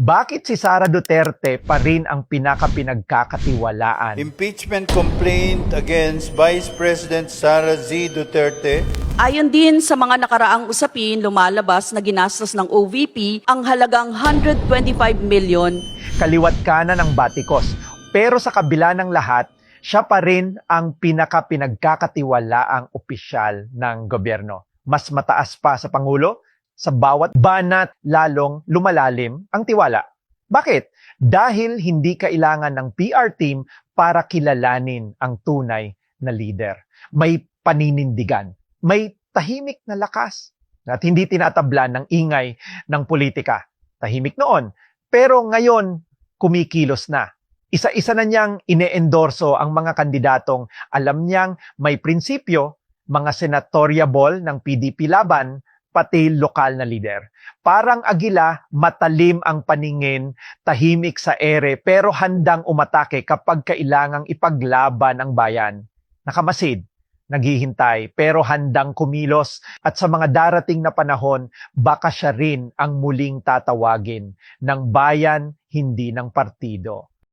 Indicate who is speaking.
Speaker 1: Bakit si Sara Duterte pa rin ang pinaka-pinagkakatiwalaan?
Speaker 2: Impeachment complaint against Vice President Sara Z. Duterte.
Speaker 3: Ayon din sa mga nakaraang usapin, lumalabas na ginastos ng OVP ang halagang 125 million.
Speaker 1: Kaliwat kanan ng batikos. Pero sa kabila ng lahat, siya pa rin ang pinaka-pinagkakatiwalaang opisyal ng gobyerno. Mas mataas pa sa Pangulo, sa bawat banat lalong lumalalim ang tiwala. Bakit? Dahil hindi kailangan ng PR team para kilalanin ang tunay na leader. May paninindigan, may tahimik na lakas at hindi tinatablan ng ingay ng politika. Tahimik noon, pero ngayon kumikilos na. Isa-isa na niyang ine-endorso ang mga kandidatong alam niyang may prinsipyo, mga senatoriable ng PDP laban, pati lokal na leader. Parang agila, matalim ang paningin, tahimik sa ere, pero handang umatake kapag kailangang ipaglaban ang bayan. Nakamasid, naghihintay, pero handang kumilos at sa mga darating na panahon, baka siya rin ang muling tatawagin ng bayan, hindi ng partido.